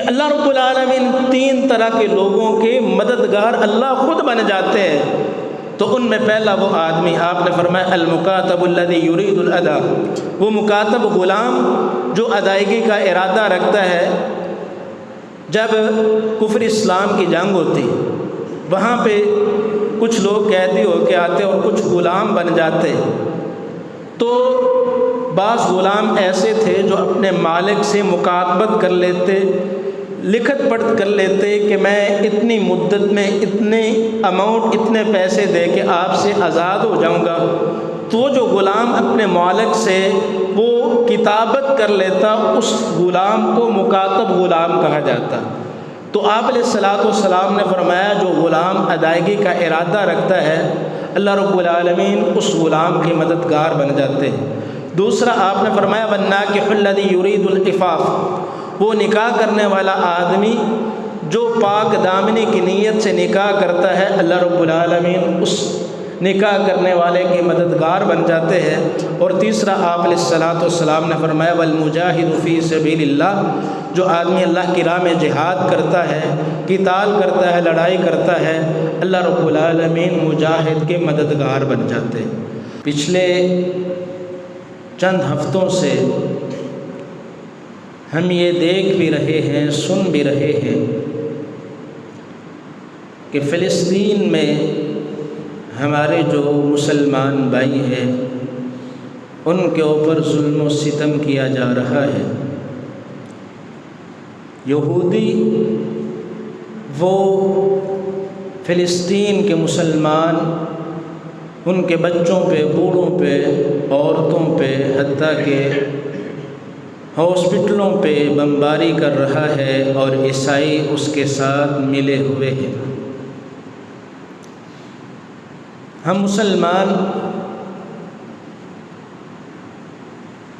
اللہ رب العالمین تین طرح کے لوگوں کے مددگار اللہ خود بن جاتے ہیں۔ تو ان میں پہلا وہ آدمی، آپ نے فرمایا المکاتب الذی یرید الادا، وہ مکاتب غلام جو ادائیگی کا ارادہ رکھتا ہے۔ جب کفر اسلام کی جنگ ہوتی وہاں پہ کچھ لوگ قیدی ہو کے آتے اور کچھ غلام بن جاتے، تو بعض غلام ایسے تھے جو اپنے مالک سے مکاتبت کر لیتے، لکھت پڑھ کر لیتے کہ میں اتنی مدت میں اتنے اماؤنٹ، اتنے پیسے دے کے آپ سے آزاد ہو جاؤں گا۔ تو جو غلام اپنے مالک سے وہ کتابت کر لیتا، اس غلام کو مکاتب غلام کہا جاتا۔ تو آپ علیہ الصلوۃ والسلام نے فرمایا جو غلام ادائیگی کا ارادہ رکھتا ہے اللہ رب العالمین اس غلام کے مددگار بن جاتے ہیں۔ دوسرا آپ نے فرمایا والناکح الذی یرید العفاف، وہ نکاح کرنے والا آدمی جو پاک دامنی کی نیت سے نکاح کرتا ہے اللہ رب العالمین اس نکاح کرنے والے کے مددگار بن جاتے ہیں۔ اور تیسرا آپ علیہ الصلوۃ والسلام نے فرمایا والمجاہد فی سبیل اللہ، جو آدمی اللہ کی راہ میں جہاد کرتا ہے، قتال کرتا ہے، لڑائی کرتا ہے، اللہ رب العالمین مجاہد کے مددگار بن جاتے ہیں۔ پچھلے چند ہفتوں سے ہم یہ دیکھ بھی رہے ہیں، سن بھی رہے ہیں کہ فلسطین میں ہمارے جو مسلمان بھائی ہیں ان کے اوپر ظلم و ستم کیا جا رہا ہے۔ یہودی وہ فلسطین کے مسلمان ان کے بچوں پہ، بوڑھوں پہ، عورتوں پہ، حتیٰ کہ ہاسپٹلوں پہ بمباری کر رہا ہے اور عیسائی اس کے ساتھ ملے ہوئے ہیں۔ ہم مسلمان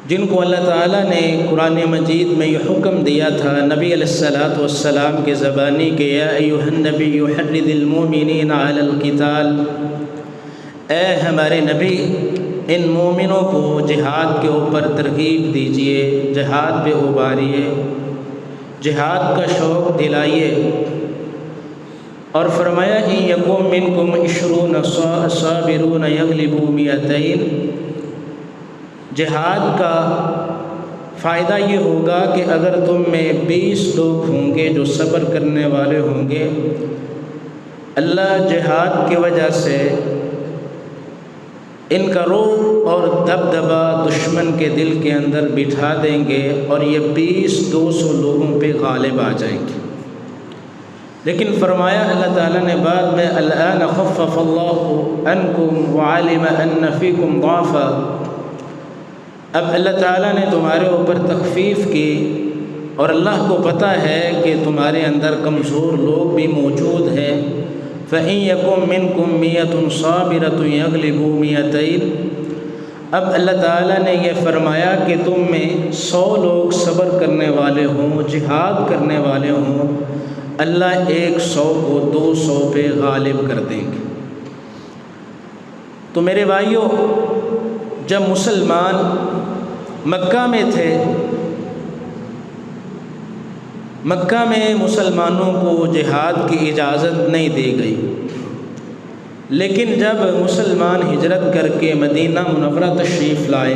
جن کو اللہ تعالیٰ نے قرآن مجید میں یہ حکم دیا تھا نبی علیہ الصلوۃ والسلام کے زبانی کہ یا ایھا النبی حرض المؤمنین علی القتال، اے ہمارے نبی ان مومنوں کو جہاد کے اوپر ترغیب دیجئے، جہاد پہ ابھاریے، جہاد کا شوق دلائیے۔ اور فرمایا ان یکن منکم 20 صابرون یغلبوا 200، جہاد کا فائدہ یہ ہوگا کہ اگر تم میں 20 لوگ ہوں گے جو صبر کرنے والے ہوں گے، اللہ جہاد کی وجہ سے ان کا روح اور دبدبہ دشمن کے دل کے اندر بٹھا دیں گے اور یہ 200 لوگوں پہ غالب آ جائیں گے۔ لیکن فرمایا اللہ تعالیٰ نے بعد میں الآن خفف اللہ عنکم وعلم ان فیکم ضعفا، اب اللہ تعالیٰ نے تمہارے اوپر تخفیف کی اور اللہ کو پتہ ہے کہ تمہارے اندر کمزور لوگ بھی موجود ہیں۔ فَإِن يَكُن مِّنكُم 100 صَابِرَةٌ يَغْلِبُوا 200، اب اللہ تعالیٰ نے یہ فرمایا کہ تم میں 100 لوگ صبر کرنے والے ہوں، جہاد کرنے والے ہوں، اللہ 100 کو 200 پہ غالب کر دیں گے۔ تو میرے بھائیوں، جب مسلمان مکہ میں تھے، مکہ میں مسلمانوں کو جہاد کی اجازت نہیں دی گئی، لیکن جب مسلمان ہجرت کر کے مدینہ منورہ تشریف لائے،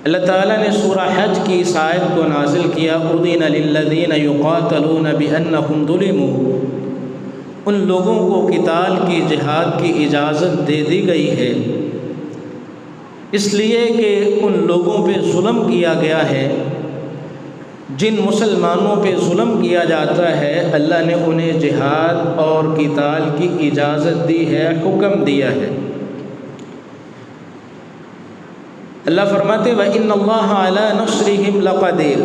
اللہ تعالیٰ نے سورہ حج کی اس آیت کو نازل کیا اُذِنَ لِلَّذِينَ يُقَاتَلُونَ بِأَنَّهُمْ ظُلِمُوا، ان لوگوں کو قتال کی، جہاد کی اجازت دے دی گئی ہے، اس لیے کہ ان لوگوں پہ ظلم کیا گیا ہے۔ جن مسلمانوں پہ ظلم کیا جاتا ہے اللہ نے انہیں جہاد اور قتال کی اجازت دی ہے، حکم دیا ہے۔ اللہ فرماتے وَإِنَّ اللَّهَ عَلَىٰ نَصْرِهِمْ لَقَدِيرٌ۔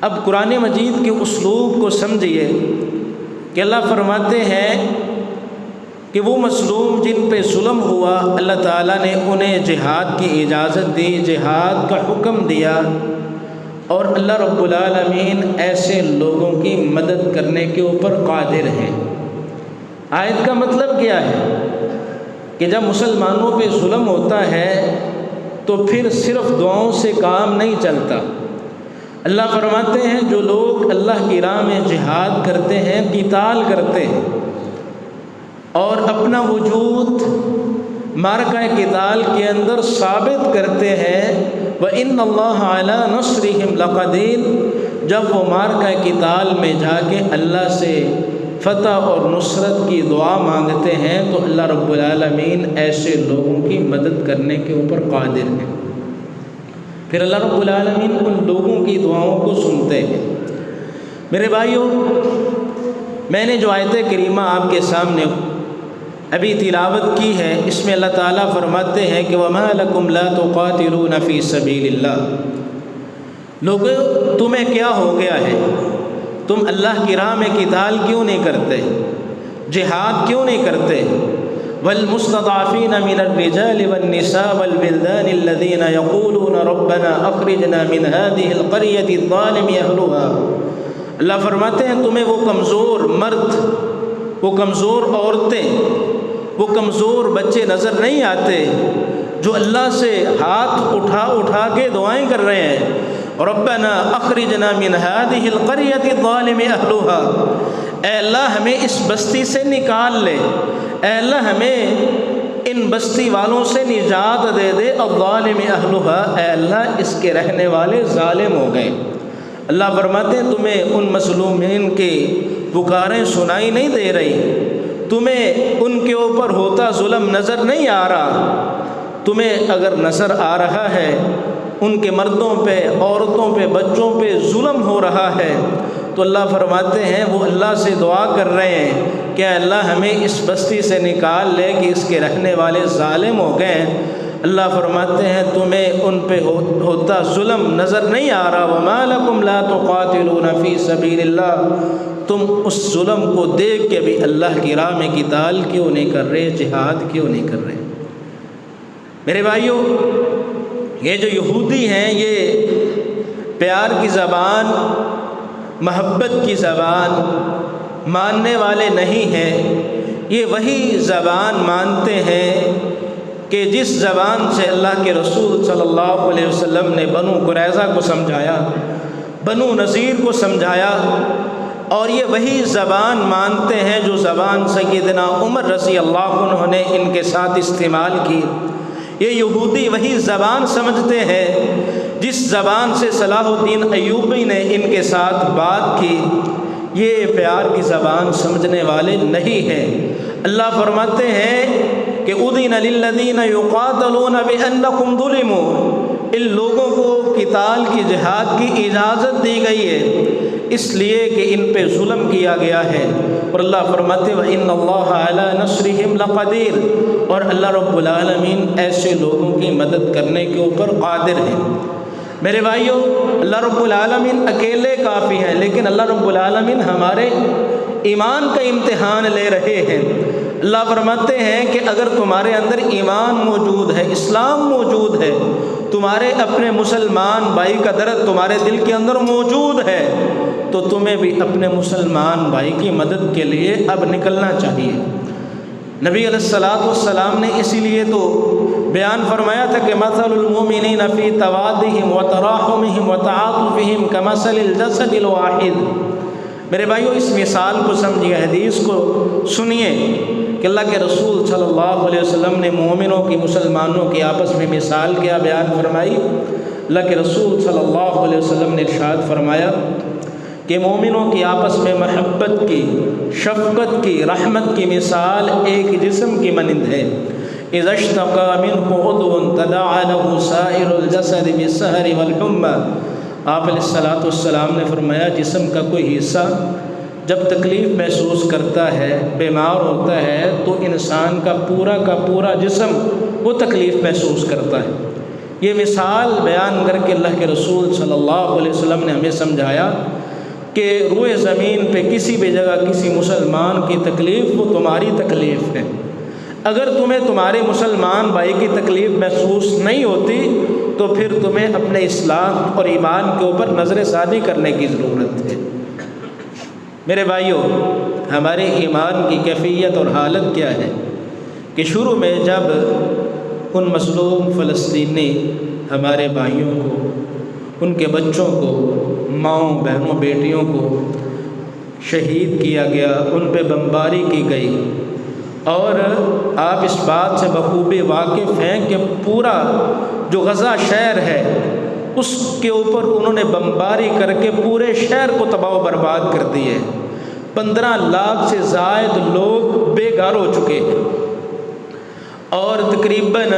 اب قرآن مجید کے اسلوب کو سمجھیے کہ اللہ فرماتے ہیں کہ وہ مظلوم جن پہ ظلم ہوا اللہ تعالیٰ نے انہیں جہاد کی اجازت دی، جہاد کا حکم دیا، اور اللہ رب العالمین ایسے لوگوں کی مدد کرنے کے اوپر قادر ہیں۔ آیت کا مطلب کیا ہے کہ جب مسلمانوں پہ ظلم ہوتا ہے تو پھر صرف دعاؤں سے کام نہیں چلتا، اللہ فرماتے ہیں جو لوگ اللہ کی راہ میں جہاد کرتے ہیں، قتال کرتے ہیں اور اپنا وجود معرکہ قتال کے اندر ثابت کرتے ہیں، وَإِنَّ اللَّهَ عَلَىٰ نَصْرِهِمْ لَقَدِيرٌ، جب وہ معرکہ قتال میں جا کے اللہ سے فتح اور نصرت کی دعا مانگتے ہیں تو اللہ رب العالمین ایسے لوگوں کی مدد کرنے کے اوپر قادر ہے۔ پھر اللہ رب العالمین ان لوگوں کی دعاؤں کو سنتے ہیں۔ میرے بھائیوں، میں نے جو آیت کریمہ آپ کے سامنے ابھی تلاوت کی ہے، اس میں اللہ تعالیٰ فرماتے ہیں کہ وَمَا لَكُمْ لَا تُقَاتِلُونَ فِي سَبِيلِ اللَّهِ، لوگوں تمہیں کیا ہو گیا ہے، تم اللہ کی راہ میں قتال کیوں نہیں کرتے، جہاد کیوں نہیں کرتے؟ وَالْمُسْتَضْعَفِينَ مِنَ الرِّجَالِ وَالنِّسَاءِ وَالْوِلْدَانِ الَّذِينَ يَقُولُونَ رَبَّنَا أَخْرِجْنَا مِنْ هَذِهِ الْقَرْيَةِ الظَّالِمِ أَهْلُهَا، اللہ فرماتے ہیں تمہیں وہ کمزور مرد، وہ کمزور عورتیں، وہ کمزور بچے نظر نہیں آتے جو اللہ سے ہاتھ اٹھا اٹھا کے دعائیں کر رہے ہیں، ربنا اخرجنا من هذه القرية الظالم اهلها، اے اللہ ہمیں اس بستی سے نکال لے، اے اللہ ہمیں ان بستی والوں سے نجات دے دے، الظالم اهلها، اے اللہ اس کے رہنے والے ظالم ہو گئے۔ اللہ فرماتے ہیں تمہیں ان مظلومین کی پکاریں سنائی نہیں دے رہی، تمہیں ان کے اوپر ہوتا ظلم نظر نہیں آ رہا، تمہیں اگر نظر آ رہا ہے ان کے مردوں پہ، عورتوں پہ، بچوں پہ ظلم ہو رہا ہے تو اللہ فرماتے ہیں وہ اللہ سے دعا کر رہے ہیں کہ اللہ ہمیں اس بستی سے نکال لے کہ اس کے رہنے والے ظالم ہو گئے ہیں۔ اللہ فرماتے ہیں تمہیں ان پہ ہوتا ظلم نظر نہیں آ رہا، وَمَا لَكُمْ لَا تُقَاتِلُونَ فِي سَبِيلِ اللَّهِ، تم اس ظلم کو دیکھ کے بھی اللہ کی راہ میں قتال کیوں نہیں کر رہے، جہاد کیوں نہیں کر رہے؟ میرے بھائیوں، یہ جو یہودی ہیں یہ پیار کی زبان، محبت کی زبان ماننے والے نہیں ہیں، یہ وہی زبان مانتے ہیں کہ جس زبان سے اللہ کے رسول صلی اللہ علیہ وسلم نے بنو قریظہ کو سمجھایا، بنو نذیر کو سمجھایا، اور یہ وہی زبان مانتے ہیں جو زبان سیدنا عمر رضی اللہ عنہ نے ان کے ساتھ استعمال کی۔ یہ یہودی وہی زبان سمجھتے ہیں جس زبان سے صلاح الدین ایوبی نے ان کے ساتھ بات کی، یہ پیار کی زبان سمجھنے والے نہیں ہیں۔ اللہ فرماتے ہیں کہ اُذِنَ لِلَّذِينَ يُقَاتَلُونَ بِأَنَّهُمْ ظُلِمُوا، ان لوگوں کو قتال کی، جہاد کی اجازت دی گئی ہے اس لیے کہ ان پہ ظلم کیا گیا ہے، اور اللہ فرماتے وَإِنَّ اللَّهَ عَلَىٰ نَصْرِهِمْ لَقَدِيرٌ، اور اللہ رب العالمین ایسے لوگوں کی مدد کرنے کے اوپر قادر ہے۔ میرے بھائیوں، اللہ رب العالمین اکیلے کافی ہیں، لیکن اللہ رب العالمین ہمارے ایمان کا امتحان لے رہے ہیں۔ اللہ فرماتے ہیں کہ اگر تمہارے اندر ایمان موجود ہے، اسلام موجود ہے، تمہارے اپنے مسلمان بھائی کا درد تمہارے دل کے اندر موجود ہے تو تمہیں بھی اپنے مسلمان بھائی کی مدد کے لیے اب نکلنا چاہیے۔ نبی علیہ الصلوۃ والسلام نے اسی لیے تو بیان فرمایا تھا کہ مثل المؤمنین فی توادہم وتراحمہم وتعاطفہم کمثل الجسد الواحد۔ میرے بھائیوں، اس مثال کو سمجھیے، حدیث کو سنیے کہ اللہ کے رسول صلی اللہ علیہ وسلم نے مومنوں کی، مسلمانوں کی آپس میں مثال کیا بیان فرمائی۔ اللہ کے رسول صلی اللہ علیہ وسلم نے ارشاد فرمایا کہ مومنوں کی آپس میں محبت کی، شفقت کی، رحمت کی مثال ایک جسم کی مانند ہے۔ اذا اشتكى منه عضو تداعى له سائر الجسد بالسهر والحمى، آپ علیہ الصلوۃ والسلام نے فرمایا جسم کا کوئی حصہ جب تکلیف محسوس کرتا ہے، بیمار ہوتا ہے تو انسان کا پورا جسم وہ تکلیف محسوس کرتا ہے۔ یہ مثال بیان کر کے اللہ کے رسول صلی اللہ علیہ وسلم نے ہمیں سمجھایا کہ روئے زمین پہ کسی بھی جگہ کسی مسلمان کی تکلیف وہ تمہاری تکلیف ہے۔ اگر تمہیں تمہارے مسلمان بھائی کی تکلیف محسوس نہیں ہوتی تو پھر تمہیں اپنے اسلام اور ایمان کے اوپر نظر ثانی کرنے کی ضرورت ہے۔ میرے بھائیوں، ہمارے ایمان کی کیفیت اور حالت کیا ہے کہ شروع میں جب ان مظلوم فلسطینی ہمارے بھائیوں کو، ان کے بچوں کو ماؤں بہنوں بیٹیوں کو شہید کیا گیا، ان پہ بمباری کی گئی، اور آپ اس بات سے بخوبی واقف ہیں کہ پورا جو غزہ شہر ہے اس کے اوپر انہوں نے بمباری کر کے پورے شہر کو تباہ و برباد کر دیے۔ 15 لاکھ سے زائد لوگ بے گھر ہو چکے ہیں، اور تقریباً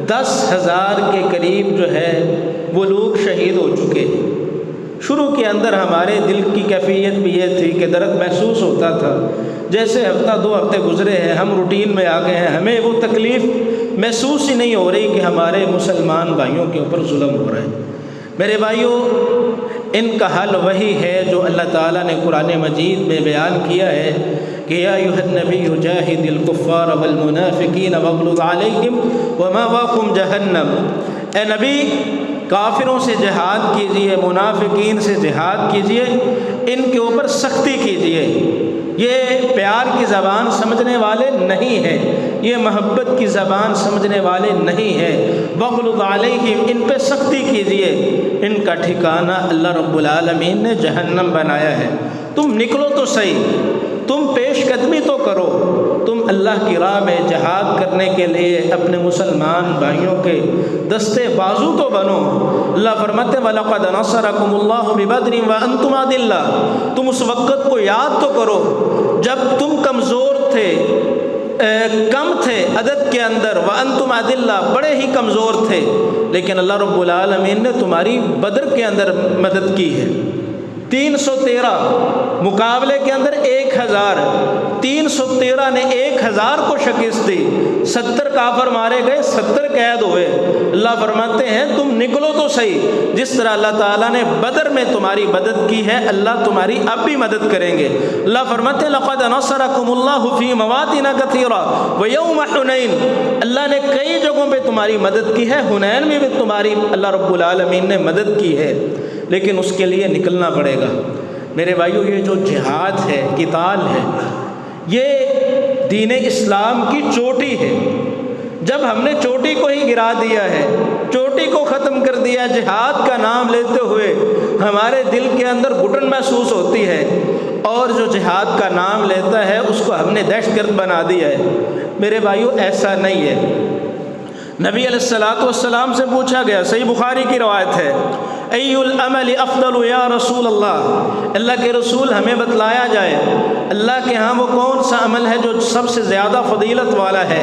10,000 کے قریب جو ہے وہ لوگ شہید ہو چکے ہیں۔ شروع کے اندر ہمارے دل کی کیفیت بھی یہ تھی کہ درد محسوس ہوتا تھا، جیسے ہفتہ 2 ہفتے گزرے ہیں ہم روٹین میں آ گئے ہیں، ہمیں وہ تکلیف محسوس ہی نہیں ہو رہی کہ ہمارے مسلمان بھائیوں کے اوپر ظلم ہو رہا ہے۔ میرے بھائیوں، ان کا حل وہی ہے جو اللہ تعالیٰ نے قرآن مجید میں بیان کیا ہے کہ یا ایھا النبی جاہد الکفار والمنافقین واغلظ علیہم ومأواکم جہنم۔ اے نبی، کافروں سے جہاد کیجئے، منافقین سے جہاد کیجئے، ان کے اوپر سختی کیجئے۔ یہ پیار کی زبان سمجھنے والے نہیں ہیں، یہ محبت کی زبان سمجھنے والے نہیں ہیں۔ وَاغْلُظْ عَلَيْهِمْ، ان پہ سختی کیجئے، ان کا ٹھکانہ اللہ رب العالمین نے جہنم بنایا ہے۔ تم نکلو تو صحیح، تم پیش قدمی تو کرو، تم اللہ کی راہ میں جہاد کرنے کے لیے اپنے مسلمان بھائیوں کے دستے بازو تو بنو۔ اللہ فرماتے ہیں وَلَقَدْ نَصَرَكُمُ اللَّهُ بِبَدْرٍ وَأَنْتُمْ أَذِلَّةٌ۔ تم اس وقت کو یاد تو کرو جب تم کمزور تھے، کم تھے عدد کے اندر، وَأَنْتُمْ أَذِلَّةٌ، بڑے ہی کمزور تھے، لیکن اللہ رب العالمین نے تمہاری بدر کے اندر مدد کی ہے۔ 313 مقابلے کے اندر 1000، 313 نے 1000 کو شکست دی، 70 کافر مارے گئے، 70 قید ہوئے۔ اللہ فرماتے ہیں تم نکلو تو صحیح، جس طرح اللہ تعالیٰ نے بدر میں تمہاری مدد کی ہے اللہ تمہاری اب بھی مدد کریں گے۔ اللہ فرماتے ہیں لقد نصرکم اللہ فی مواطن کثیرہ ویوم حنین، اللہ نے کئی جگہوں پہ تمہاری مدد کی ہے، حنین میں بھی تمہاری اللہ رب العالمین نے مدد کی ہے، لیکن اس کے لیے نکلنا پڑے گا۔ میرے بھائیو، یہ جو جہاد ہے، قتال ہے، یہ دین اسلام کی چوٹی ہے۔ جب ہم نے چوٹی کو ہی گرا دیا ہے، چوٹی کو ختم کر دیا، جہاد کا نام لیتے ہوئے ہمارے دل کے اندر گھٹن محسوس ہوتی ہے، اور جو جہاد کا نام لیتا ہے اس کو ہم نے دہشت گرد بنا دیا ہے۔ میرے بھائیو، ایسا نہیں ہے۔ نبی علیہ السلام سے پوچھا گیا، صحیح بخاری کی روایت ہے، ای العمل افضل یا رسول اللہ، اللہ کے رسول ہمیں بتلایا جائے اللہ کے ہاں وہ کون سا عمل ہے جو سب سے زیادہ فضیلت والا ہے۔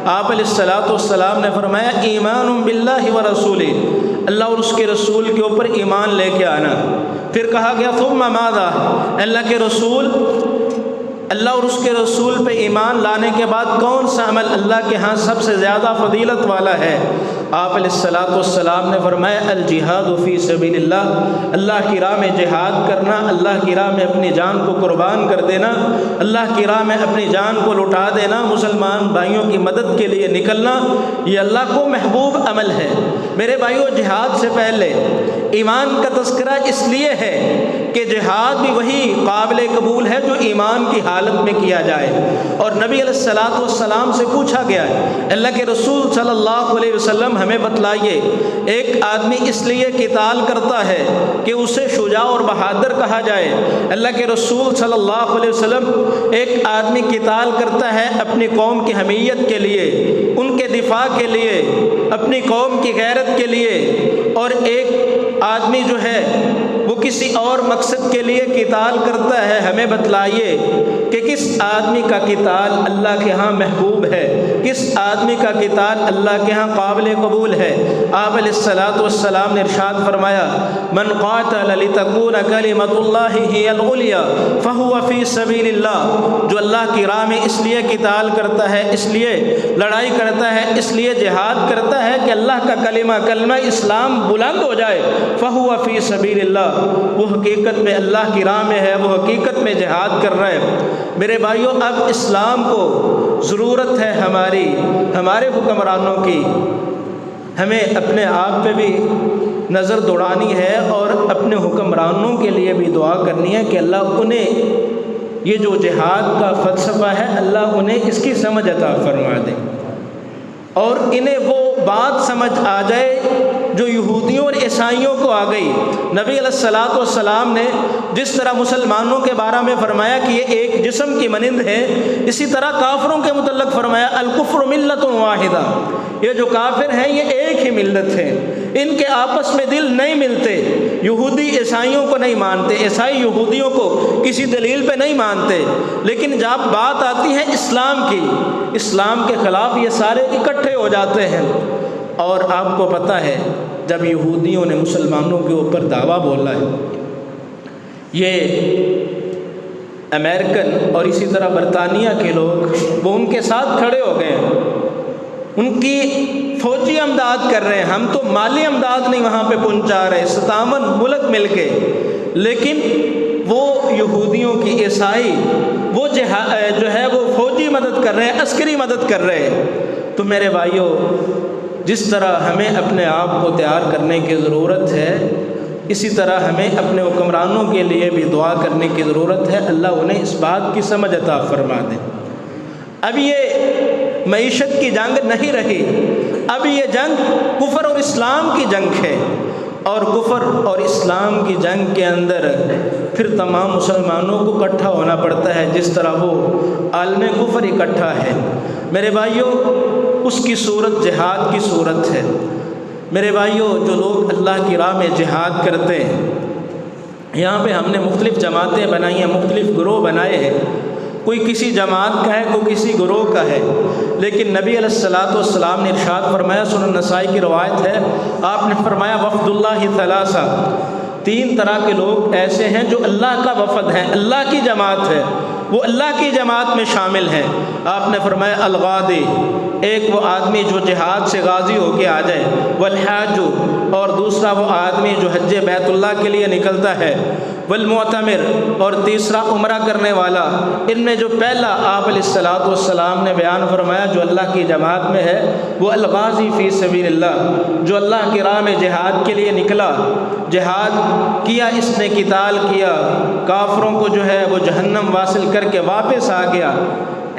آپ علیہ السلام نے فرمایا ایمان باللہ ورسولہ، اللہ اور اس کے رسول کے اوپر ایمان لے کے آنا۔ پھر کہا گیا ثم ماذا، اللہ کے رسول، اللہ اور اس کے رسول پہ ایمان لانے کے بعد کون سا عمل اللہ کے ہاں سب سے زیادہ فضیلت والا ہے؟ آپ علیہ السلام نے فرمایا الجہاد فی سبیل اللہ، اللہ کی راہ میں جہاد کرنا، اللہ کی راہ میں اپنی جان کو قربان کر دینا، اللہ کی راہ میں اپنی جان کو لٹا دینا، مسلمان بھائیوں کی مدد کے لیے نکلنا، یہ اللہ کو محبوب عمل ہے۔ میرے بھائیوں، جہاد سے پہلے ایمان کا تذکرہ اس لیے ہے کہ جہاد بھی وہی قابل قبول ہے جو ایمان کی حالت میں کیا جائے۔ اور نبی علیہ السلام سے پوچھا گیا ہے، اللہ کے رسول صلی اللہ علیہ وسلم ہمیں بتلائیے، ایک آدمی اس لیے قتال کرتا ہے کہ اسے شجاع اور بہادر کہا جائے۔ اللہ کے رسول صلی اللہ علیہ وسلم، ایک آدمی قتال کرتا ہے اپنی قوم کی حمیت کے لیے، ان کے دفاع کے لیے، اپنی قوم کی غیرت کے لیے، اور ایک آدمی جو ہے وہ کسی اور مقصد کے لیے قتال کرتا ہے۔ ہمیں بتلائیے کہ کس آدمی کا قتال اللہ کے ہاں محبوب ہے، کس آدمی کا قتال اللہ کے ہاں قابل قبول ہے۔ آپ علیہ السلام نے ارشاد فرمایا من قاتل لتکون کلمۃ اللہ ہی العلیٰ فہو فی سبیل اللہ، جو اللہ کی راہ میں اس لیے قتال کرتا ہے، اس لیے لڑائی کرتا ہے، اس لیے جہاد کرتا ہے کہ اللہ کا کلمہ اسلام بلند ہو جائے، فہو فی سبیل اللہ، وہ حقیقت میں اللہ کی راہ میں ہے، وہ حقیقت میں جہاد کر رہا ہے۔ میرے بھائیوں، اب اسلام کو ضرورت ہے ہمارے حکمرانوں کی، ہمیں اپنے آپ پہ بھی نظر دوڑانی ہے اور اپنے حکمرانوں کے لیے بھی دعا کرنی ہے کہ اللہ انہیں یہ جو جہاد کا فلسفہ ہے اللہ انہیں اس کی سمجھ عطا فرما دے، اور انہیں وہ بات سمجھ آ جائے جو یہودیوں اور عیسائیوں کو آ گئی، نبی علیہ الصلوۃ والسلام نے جس طرح مسلمانوں کے بارے میں فرمایا کہ یہ ایک جسم کی مانند ہے، اسی طرح کافروں کے متعلق فرمایا الکفر ملت واحدہ، یہ جو کافر ہیں یہ ایک ہی ملت ہے، ان کے آپس میں دل نہیں ملتے، یہودی عیسائیوں کو نہیں مانتے، عیسائی یہودیوں کو کسی دلیل پہ نہیں مانتے، لیکن جب بات آتی ہے اسلام کی، اسلام کے خلاف یہ سارے اکٹھے ہو جاتے ہیں۔ اور آپ کو پتہ ہے جب یہودیوں نے مسلمانوں کے اوپر دعویٰ بولا ہے، یہ امریکن اور اسی طرح برطانیہ کے لوگ وہ ان کے ساتھ کھڑے ہو گئے ہیں، ان کی فوجی امداد کر رہے ہیں، ہم تو مالی امداد نہیں وہاں پہ پہنچا رہے، 57 ملک مل کے، لیکن وہ یہودیوں کی عیسائی وہ جو ہے وہ فوجی مدد کر رہے ہیں، عسکری مدد کر رہے ہیں۔ تو میرے بھائیوں، جس طرح ہمیں اپنے آپ کو تیار کرنے کی ضرورت ہے، اسی طرح ہمیں اپنے حکمرانوں کے لیے بھی دعا کرنے کی ضرورت ہے، اللہ انہیں اس بات کی سمجھ عطا فرما دے۔ اب یہ معیشت کی جنگ نہیں رہی، اب یہ جنگ کفر اور اسلام کی جنگ ہے، اور کفر اور اسلام کی جنگ کے اندر پھر تمام مسلمانوں کو اکٹھا ہونا پڑتا ہے، جس طرح وہ عالم کفر اکٹھا ہے۔ میرے بھائیوں، اس کی صورت جہاد کی صورت ہے۔ میرے بھائیوں، جو لوگ اللہ کی راہ میں جہاد کرتے ہیں، یہاں پہ ہم نے مختلف جماعتیں بنائی ہیں، مختلف گروہ بنائے ہیں، کوئی کسی جماعت کا ہے، کوئی کسی گروہ کا ہے، لیکن نبی علیہ الصلوۃ والسلام نے ارشاد فرمایا، سنن نسائی کی روایت ہے، آپ نے فرمایا وفد اللہ ثلاثہ، 3 طرح کے لوگ ایسے ہیں جو اللہ کا وفد ہیں، اللہ کی جماعت ہے، وہ اللہ کی جماعت میں شامل ہیں۔ آپ نے فرمایا الغادی، ایک وہ آدمی جو جہاد سے غازی ہو کے آ جائے، والحاج، اور دوسرا وہ آدمی جو حج بیت اللہ کے لیے نکلتا ہے، والمعتمر، اور تیسرا عمرہ کرنے والا۔ ان میں جو پہلا آپ علیہ الصلوۃ والسلام نے بیان فرمایا جو اللہ کی جماعت میں ہے، وہ الغازی فی سبیل اللہ، جو اللہ کی راہ میں جہاد کے لیے نکلا، جہاد کیا، اس نے قتال کیا، کافروں کو جو ہے وہ جہنم واصل کر کے واپس آ گیا،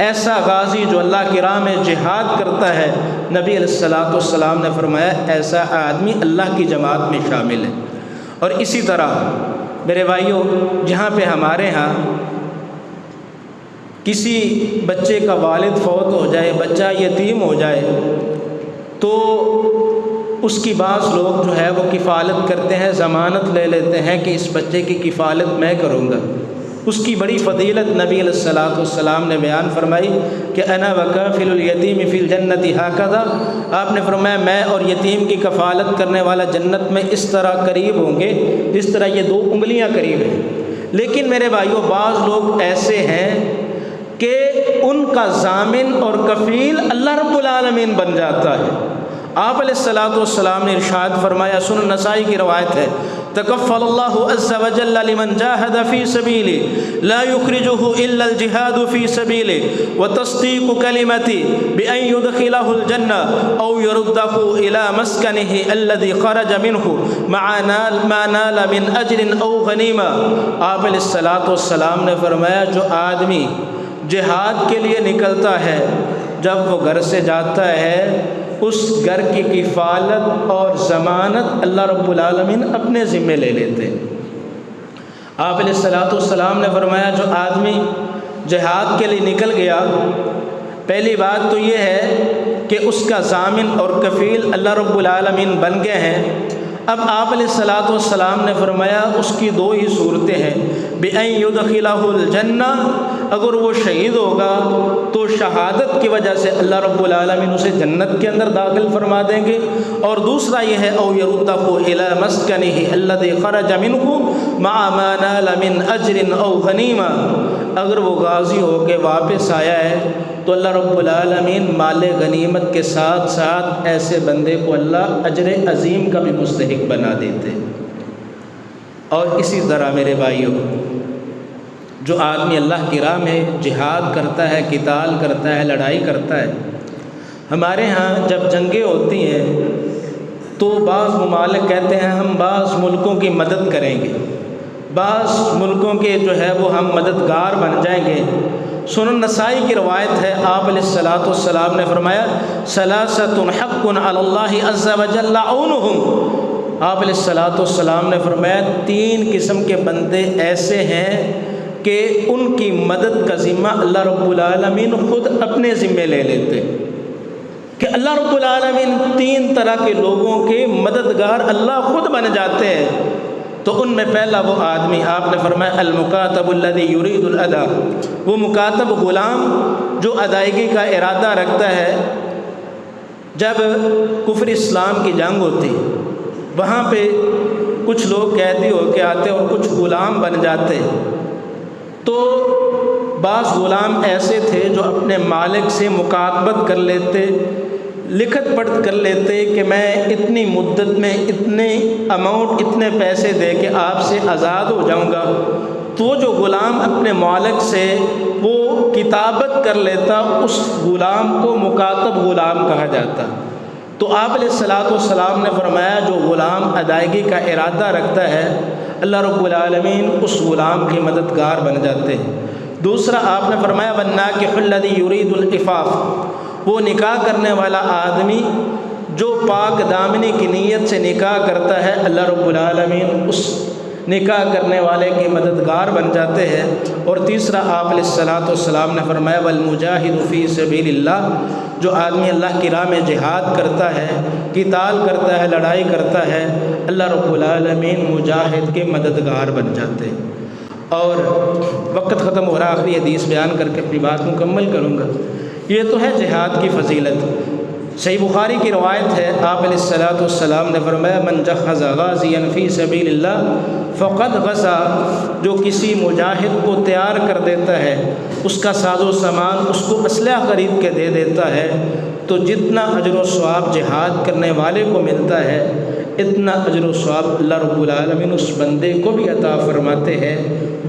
ایسا غازی جو اللہ کی راہ میں جہاد کرتا ہے، نبی علیہ الصلوۃ والسلام نے فرمایا ایسا آدمی اللہ کی جماعت میں شامل ہے۔ اور اسی طرح میرے بھائیوں، جہاں پہ ہمارے ہاں کسی بچے کا والد فوت ہو جائے، بچہ یتیم ہو جائے، تو اس کی بعض لوگ جو ہے وہ کفالت کرتے ہیں، ضمانت لے لیتے ہیں کہ اس بچے کی کفالت میں کروں گا۔ اس کی بڑی فضیلت نبی علیہ الصلوۃ والسلام نے بیان فرمائی کہ انا وکافل الیتیم فی الجنۃ ھکذا، آپ نے فرمایا میں اور یتیم کی کفالت کرنے والا جنت میں اس طرح قریب ہوں گے جس طرح یہ 2 انگلیاں قریب ہیں۔ لیکن میرے بھائیوں، بعض لوگ ایسے ہیں کہ ان کا ضامن اور کفیل اللہ رب العالمین بن جاتا ہے۔ آپ علیہ الصلوۃ والسلام نے ارشاد فرمایا، سنن نسائی کی روایت ہے، تکفل اللہ عز وجل لمن جاہد فی سبیلہ لا یخرجہ الا الجہاد فی سبیلہ وتصدیق کلمتہ بان یدخلہ الجنہ او یردہ الی مسکنہ الذی خرج منہ ما نال من اجر او غنیمہ۔ آپ علیہ الصلوۃ والسلام نے فرمایا جو آدمی جہاد کے لیے نکلتا ہے، جب وہ گھر سے جاتا ہے، اس گھر کی کفالت اور ضمانت اللہ رب العالمین اپنے ذمے لے لیتے ہیں۔ آپ علیہ الصلوۃ والسلام نے فرمایا جو آدمی جہاد کے لیے نکل گیا، پہلی بات تو یہ ہے کہ اس کا ضامن اور کفیل اللہ رب العالمین بن گئے ہیں۔ اب آپ علیہ الصلوۃ والسلام نے فرمایا اس کی 2 ہی صورتیں ہیں، بِأَن يُدْخِلَهُ الْجَنَّةَ، اگر وہ شہید ہوگا تو شہادت کی وجہ سے اللہ رب العالمین اسے جنت کے اندر داخل فرما دیں گے، اور دوسرا یہ ہے او یردہ الی مسکنہ الذی خرج منہ مع ما نال من اجر او غنیمہ، اگر وہ غازی ہو کے واپس آیا ہے تو اللہ رب العالمین مال غنیمت کے ساتھ ساتھ ایسے بندے کو اللہ اجر عظیم کا بھی مستحق بنا دیتے۔ اور اسی طرح میرے بھائیوں، جو آدمی اللہ کی راہ میں جہاد کرتا ہے، قتال کرتا ہے، لڑائی کرتا ہے، ہمارے ہاں جب جنگیں ہوتی ہیں تو بعض ممالک کہتے ہیں ہم بعض ملکوں کی مدد کریں گے، بعض ملکوں کے جو ہے وہ ہم مددگار بن جائیں گے، سنن نسائی کی روایت ہے، آپ علیہ الصلوۃ والسلام نے فرمایا ثلاثۃ حق علی اللہ عز وجل عونہم، آپ علیہ الصلوۃ والسلام نے فرمایا 3 قسم کے بندے ایسے ہیں کہ ان کی مدد کا ذمہ اللہ رب العالمین خود اپنے ذمے لے لیتے، کہ اللہ رب العالمین 3 طرح کے لوگوں کے مددگار اللہ خود بن جاتے ہیں۔ تو ان میں پہلا وہ آدمی، آپ نے فرمایا المکاتب الذی یرید الادا، وہ مکاتب غلام جو ادائیگی کا ارادہ رکھتا ہے۔ جب کفر اسلام کی جنگ ہوتی، وہاں پہ کچھ لوگ قیدی ہو کے آتے اور کچھ غلام بن جاتے، تو بعض غلام ایسے تھے جو اپنے مالک سے مکاتبت کر لیتے، لکھت پڑھ کر لیتے کہ میں اتنی مدت میں اتنے اماؤنٹ، اتنے پیسے دے کے آپ سے آزاد ہو جاؤں گا۔ تو وہ جو غلام اپنے مالک سے وہ کتابت کر لیتا، اس غلام کو مکاتب غلام کہا جاتا۔ تو آپ علیہ الصلوۃ والسلام نے فرمایا جو غلام ادائیگی کا ارادہ رکھتا ہے، اللہ رب العالمین اس غلام کے مددگار بن جاتے ہیں۔ دوسرا آپ نے فرمایا والناکح الذی یرید العفاف، وہ نکاح کرنے والا آدمی جو پاک دامنی کی نیت سے نکاح کرتا ہے، اللہ رب العالمین اس نکاح کرنے والے کے مددگار بن جاتے ہیں۔ اور تیسرا آپ علیہ الصلوۃ والسلام نے فرمایا والمجاہد فی سبیل اللہ، جو آدمی اللہ کی راہ میں جہاد کرتا ہے، قتال کرتا ہے، لڑائی کرتا ہے، اللہ رب العالمین مجاہد کے مددگار بن جاتے ہیں۔ اور وقت ختم ہو رہا، آخری حدیث بیان کر کے اپنی بات مکمل کروں گا۔ یہ تو ہے جہاد کی فضیلت۔ صحیح بخاری کی روایت ہے، آپ علیہ الصلوۃ والسلام نے فرمایا من جہز غازیا فی سبیل اللہ فقد غزا، جو کسی مجاہد کو تیار کر دیتا ہے، اس کا ساز و سامان، اس کو اسلحہ خرید کے دے دیتا ہے، تو جتنا اجر و ثواب جہاد کرنے والے کو ملتا ہے، اتنا اجر و ثواب اللہ رب العالمین اس بندے کو بھی عطا فرماتے ہیں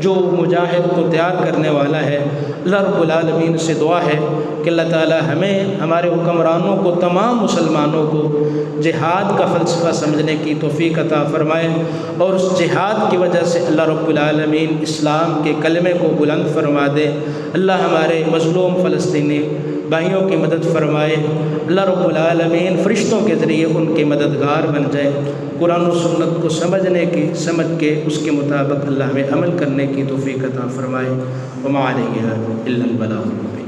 جو مجاہد کو تیار کرنے والا ہے۔ اللہ رب العالمین سے دعا ہے کہ اللہ تعالی ہمیں، ہمارے حکمرانوں کو، تمام مسلمانوں کو جہاد کا فلسفہ سمجھنے کی توفیق عطا فرمائے، اور اس جہاد کی وجہ سے اللہ رب العالمین اسلام کے کلمے کو بلند فرما دے۔ اللہ ہمارے مظلوم فلسطینی بھائیوں کی مدد فرمائے، اللہ رب العالمین فرشتوں کے ذریعے ان کے مددگار بن جائے۔ قرآن و سنت کو سمجھ کے اس کے مطابق اللہ ہمیں عمل کرنے کی توفیق عطا فرمائے۔ وما علینا الا البلاغ۔